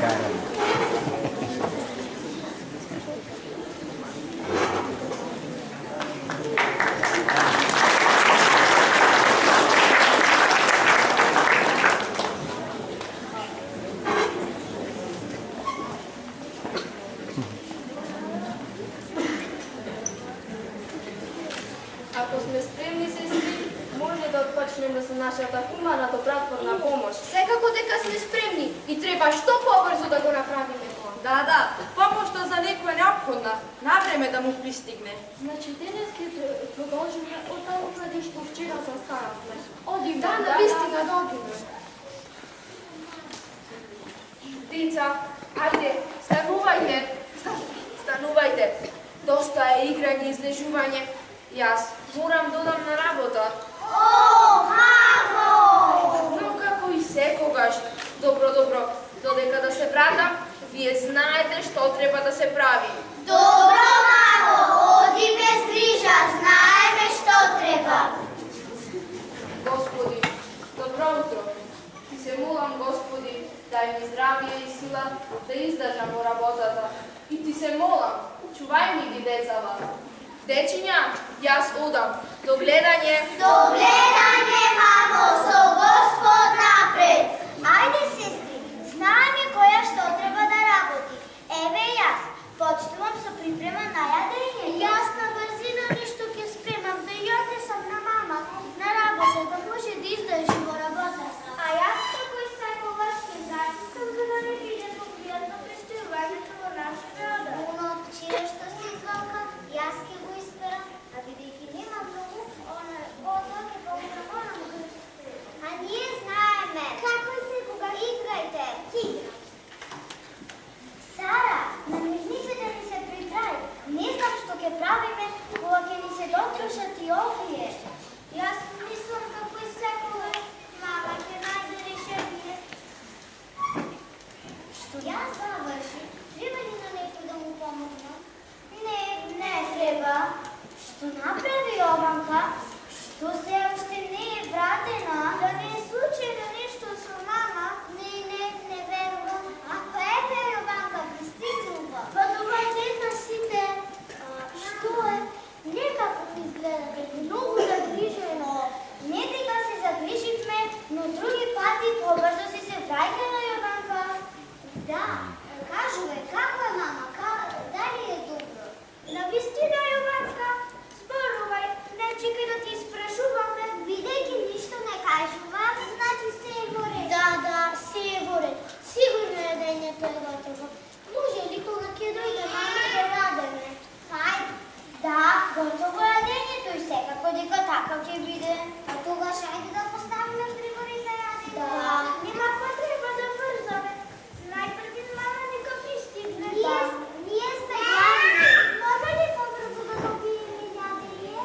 караме. Ако сме спремни, сестри, може да отпочнеме со нашата хумана добротворна помош. Секако дека сме спремни и треба што побрзо да го направиме тоа. Да, помошта за некој е необходна, на време да му пристигне. Значи денес ќе продолжиме од таму каде што вчера застанавме. Одиме. Да, навистина да одиме. Деца, ајде, станувајте. Станувајте. Доста е играње и излежување. Јас морам да одам на работа. О, мамо! Но како и секогаш. Добро, додека да се вратам, вие знаете што треба да се прави. Добро, мамо! Оди без грижа, знаеме што треба. Господи, добро утро. Ти се молам, Господи, дај ми здравие и сила да издржам во работата. И ти се молам, чувај ми ги децава. Дечиња, јас одам. До гледање. До гледање, мамо, со Господ напред. Ајде, сестри, знаеме која што треба да работи. Еве јас, почнувам со припрема на јадење. Јас на брзина нешто ќе спремам, да ја однесам на мама на работа, да може да издржи во работата. А јас како и секогаш ќе зачекам за да не биде попријатно престојувањето во нашата рода. Оно од вчера што се извалка, јас ќе го исперам, а бидејќи нема многу, одно ќе помогам онаму каде ќе спрема. А ние знаеме. Како и секога играјте. Игра. Сара, намирнице да ни се притраи. Не знам што ќе правиме, кога ќе ни се дотрошат и овие. Јас мислам како и секога, мама ќе најде решение. Што ја заврши, треба ли на некој да му помогна? Не треба. Што направи Јованка? Што се уште не е вратена? Да не е случајно нешто со мама? Не верувам. Ако ете Јованка пристигнува. Па добар ден на сите. Што е? Некако изгледате многу загрижено. Не дека се загриживме, но други пати побрзо си се враќала Јованка. Да, кажувај, како е мама? Дали е добро? Навистина, Јованка, зборувај, не чекај да ти спрашуваме, бидејќи ништо не кажува, значи се е во ред. Да, се е во ред. Сигурно јадењето е готово. Може ли кога ќе дојде мама да јадеме? Хајде. Да, готово е јадењето и секако дека така ќе биде. А тогаш ајде да поставиме прибори за јадење. Да, нема потреба да брзаме. Најпрви мама нека пристигне. Ние сме јадни. Може ли побрзо да добиеме јадење?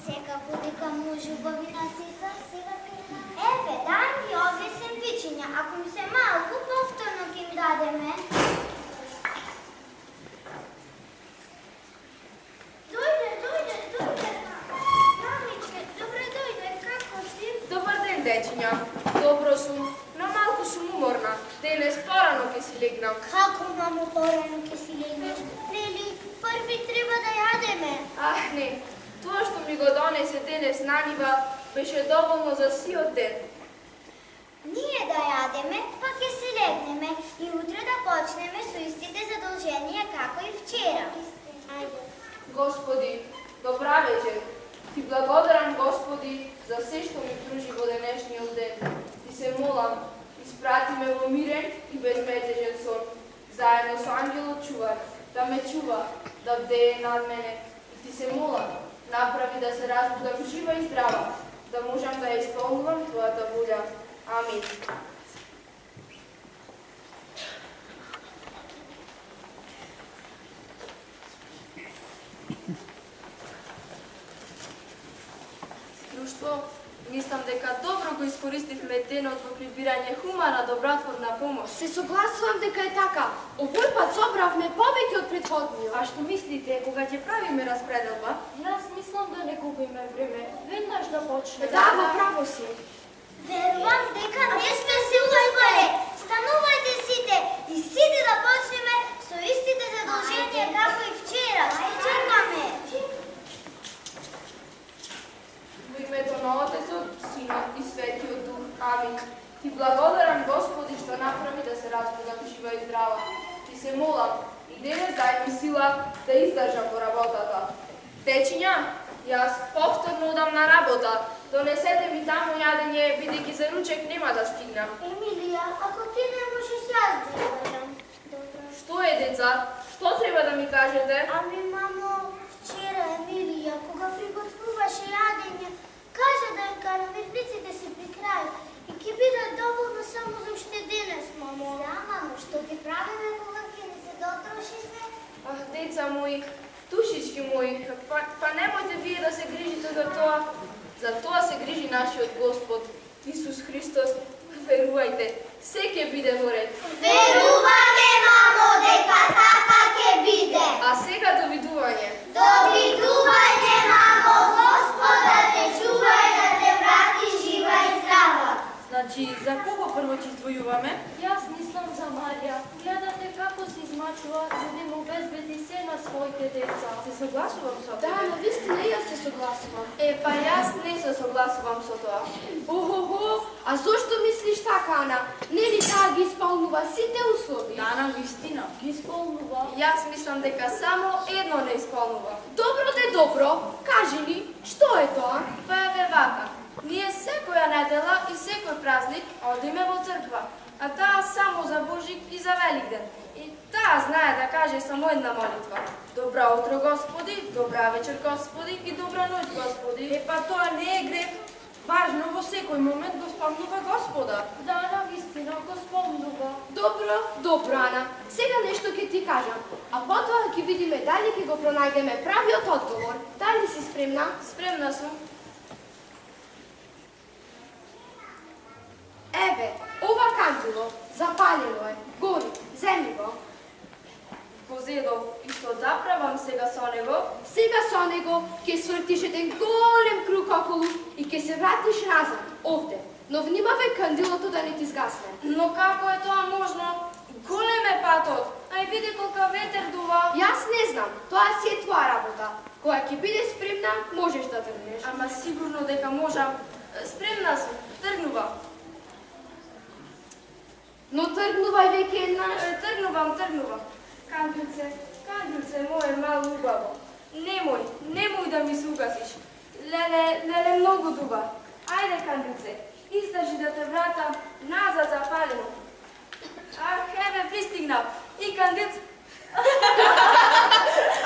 Секако дека може, убавина сестра, сега ќе дадеме. Еве, дај ми овие сендвичиња. Ако ми се малку, повторно ќе им дадеме. Дојде. Мамичке, добре дојде, како си? Добар ден, дечиња. Добро сум, но малку сум уморна. Денес порано ќе си легнам. Како, мамо, порано ќе си легнеш? Нели, први треба да јадеме. Ах, не. Тоа што ми го донесе денес на нива беше доволно за сиот ден. Ние да јадеме, па ќе си легнеме и утре да почнеме со истите задолженија како и вчера. Ајде. Господи, добра вечер. Ти благодарам, Господи, за се што ми пружи во денешниот ден. Ти се молам, испрати ме во мирен и безметежен сон, заедно со ангелот чувар, да ме чува, да бдее над мене. И ти се молам, направи да се разбудам жива и здрава, да можам да ја исполнувам Твојата волја. Амин. Друштво, мислам дека добро го искористивме денот во прибирање хумана добротворна помош. Се согласувам дека е така. Овој пат собравме повеќе од претходниот. А што мислите кога ќе правиме распределба? Јас мислам да не губиме време. Веднаш да почнеме. Да, во право си. Верувам дека не сме се успеле. Станувајте си razbunat жива и здрава. Ти се молам, и денес дай ми сила да издржам во работата. Течиња, јас повторно одам на работа. Донесете ми таму јадење, бидејќи за ручек нема да стигнам. Емилија, ако ти не можеш, јас да ја барам. Добро. Што е, деца? Што треба да ми кажете? Ами, мамо, вчера Емилија, кога приготвуваше јадење, кажа дека намирниците се при крај и ќе биде доволно само за уште денес, мамо. Да, мамо, што ќе правиме кога ќе не се дотроши се? Ах, деца мои, душички мои, па немојте вие да се грижите за тоа. За тоа се грижи нашиот Господ, Исус Христос. Верувајте, се ќе биде во ред. Веруваме, мамо, дека така ќе биде. А сега довидување. Довидување, мамо, Господа те чува и да те врати жива и здрава. Значи, за кого прво чиствојуваме? Јас мислам за Марија. Гледате како се измачува за да му обезбеди се на своите деца. Се согласувам со Да, тебе. навистина и јас се согласувам. Па јас не се согласувам со тоа. Охо, а зошто мислиш така, Ана? Нели таа ги исполнува сите услови? Да, на вистина. Ги исполнува. Јас мислам дека само едно не исполнува. Добро те добро, кажи ни, што е тоа? Па еве вака. Ние секоја недела и секој празник одиме во црква, а таа само за Божик и за Великден. И таа знае да каже само една молитва. Добро утро, Господи, добра вечер, Господи и добра ноќ, Господи. Па тоа не е греф. Важно во секој момент го спомнува Господа. Да, навистина го спомнува. Добро, Ана. Сега нешто ќе ти кажам, а потоа ќе видиме дали ќе го пронајдеме правиот одговор. Дали си спремна? Спремна сум. Еве, ова кандило, запалено е, гори, земи го. Го зедов и што да правам сега со него? Сега со него ќе свртиш еден голем круг околу и ќе се вратиш назад, овде. Но внимавај кандилото да не ти згасне. Но како е тоа можно? Голем е патот, а и види колка ветер дува. Јас не знам, тоа си е твоја работа. Кога ќе биде спремна, можеш да тргнеш. Ама сигурно дека можам. Спремна сум, тргнува. Но тргнувај веќе еднаш. Тргнувам. Кандилце мое мало убаво. Немој да ми се угасиш. Леле многу дуба. Ајде, кандилце, издржи да те вратам назад запалено. Ах, еве, пристигнав. И кандилц...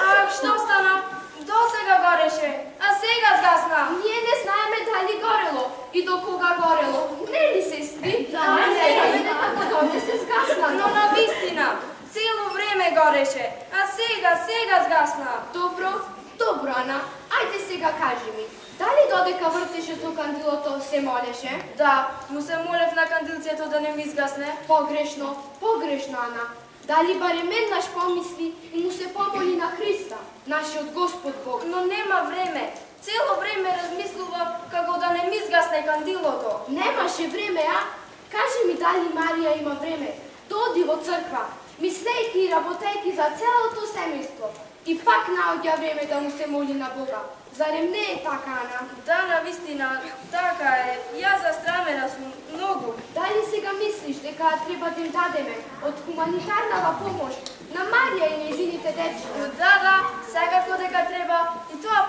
Ах, што стана? Досега гореше, а сега згасна. Ние не знаеме дали горело и до кога горело. Не ли, сестри? Да, Ама не сега знаеме. не како дојде се згасна. Но навистина, цело време гореше, а сега згасна. Добро, Ана. Ајде сега кажи ми. Дали додека вртеше со кандилото се молеше? Да, му се молев на кандилцето да не ми изгасне. Погрешно, Ана. Дали барем еднаш помисли и му се помоли на Христа, нашиот Господ Бог? Но нема време. Цело време размислував како да не ми изгасне кандилото. Немаше време, а? Кажи ми дали Марија има време да оди во црква, мислејќи и работејќи за целото семејство и пак наоѓа време да му се моли на Бога. Зарем не е така, Ана? Да, навистина, така е. Јас застрамена сум многу. Дали сега мислиш дека треба да им дадеме од хуманитарнава помош на Марија и нејзините дечки? Да, секако дека треба. И тоа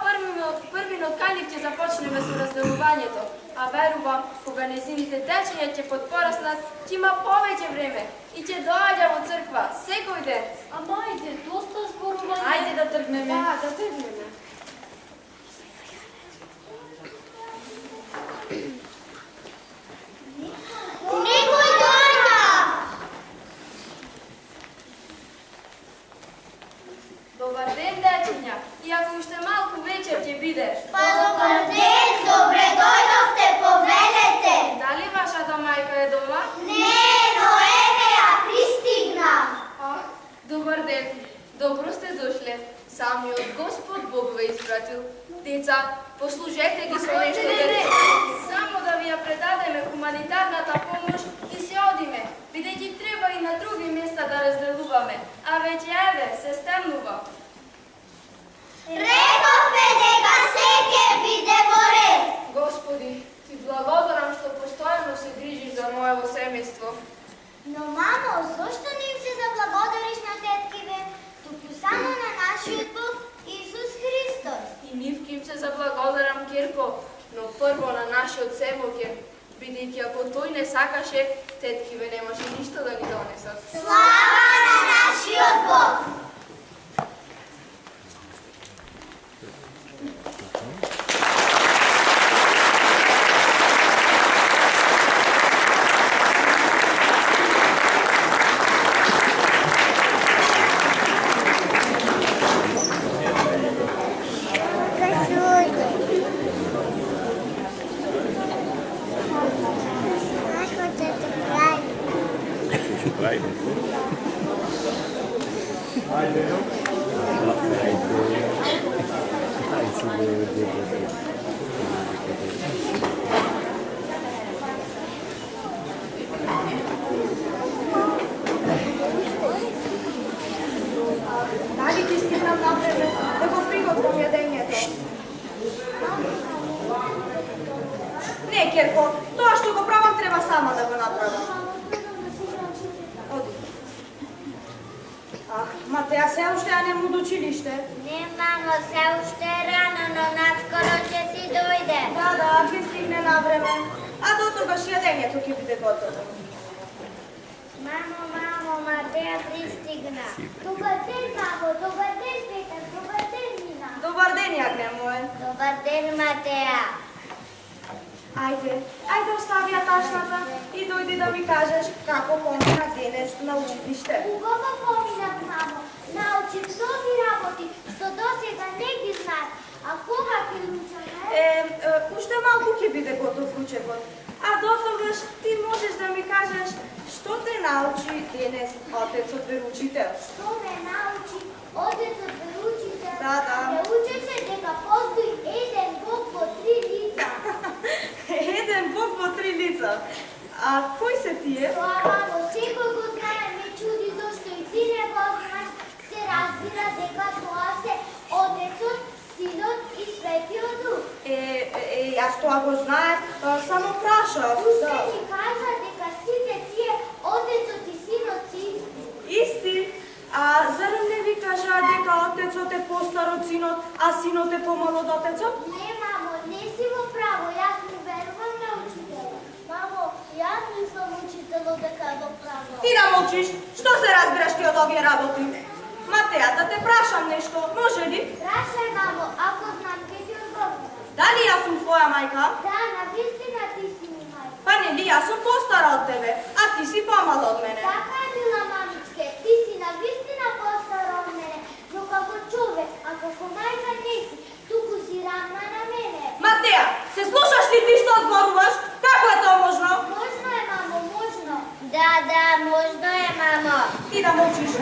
првиот кај ќе започнеме со разделувањето. А верувам, кога нејзините дечиња ќе подпораснат, ќе има повеќе време и ќе доаѓа во црква секој ден. Ама ајде, доста зборување. Ајде да тргнеме. Да тргнеме. Некој дојда! Добар ден, дечиња. И ако уште малку вечер ќе бидеш. Па добар ден, добре дојдовте, повелете. Дали вашата мајка е дома? Не, но еве ја пристигнав. Добар ден. Добро сте дошле. Самиот Господ Бог ве испратил. Деца, послужете ги со нешто. Не. Само да ви ја предадеме хуманитарната помош и се одиме, бидејќи треба и на други места да разделуваме. А веќе еве, се стемнува. Рековме дека се ќе биде во ред. Господи, ти благодарам што постојано се грижиш за моево семејство. Но мамо, заблагодарам, Кирко, но прво на нашиот Семоке, бидејќи ако тој не сакаше, теткиве немаше ништо да ни донесат. Слава на нашиот Бог! Дали ти стигнам напред да го приготвам јадењето? Не, Керко, тоа што го правам треба сама да го направам. Оди. Матеја се уште ја нема од училиште. Не, мамо, се уште е рано, но наскоро ќе си дојде. Да, ќе стигне на време. А до тогаш јадењето ќе биде готово. Мамо, Матеја пристигна. Добар ден, мамо, добар ден, Петар, добар ден, Мина. Добар ден, јагне моје. Добар ден, Матеја. Ајде остави ја ташната и дојди да ми кажеш како помина денес на училиште. Убаво поминав, мамо. Научив многи работи, што досега не ги знаев. А кога ќе учаме? Уште малку ќе биде готов ручекот. А до тогаш ти можеш да ми кажеш што те научи денес отецот вероучител? Што ме научи отецот вероучител? Да. Ме учеше дека постои еден Бог во 3 лица. Еден Бог во 3 лица. А кој се тие? Тоа, мамо, секој го знае, ме чуди зашто и ти не го знаеш. Се разбира дека тоа се Отецот, Синот и Светиот Дух. Јас тоа го знаев, само прашав. Уште ни кажа дека сите тие Отецот и Синот си исти. Исти? А зарем не ви кажа дека отецот е постар од синот, а синот е помал од отецот? Не, мамо, не си во право, јас му верувам на учителот. Мамо, јас не сум учителот дека е во право. Ти да молчиш, што се разбираш ти од овие работи? Матеја, да те прашам нешто, може ли? Прашај, мамо, ако знам ке ти одговорам. Дали јас сум твоја мајка? Да, навистина ти си ми мајка. Па нели јас сум постара од тебе, а ти си помала од мене. Така е, мила мамичке, ти си навистина постара од мене, но како човек, а како мајка не си, туку си равна на мене. Матеја, се слушаш ли ти што зборуваш? Како е тоа можно? Можно е, мамо, можно. Да, можно е, мамо. Ти да молчиш.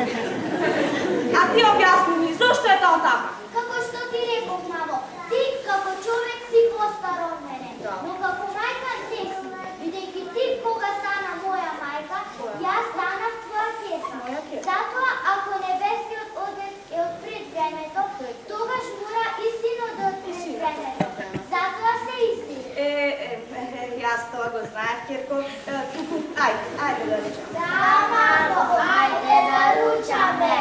А ти објасни ми, зошто е тоа така? Како што ти реков, мамо, ти како човек си постар од мене, но како мајка не си, бидејќи ти кога стана моја мајка, јас станав твоја ќерка. Затоа, ако небескиот Отец е од пред времето, тогаш мора и Синот да од пред времето. Затоа се исти. Јас тоа го знаев, Кирко. Туку, ајде да ручам. Да, мамо, ајде да ручаме.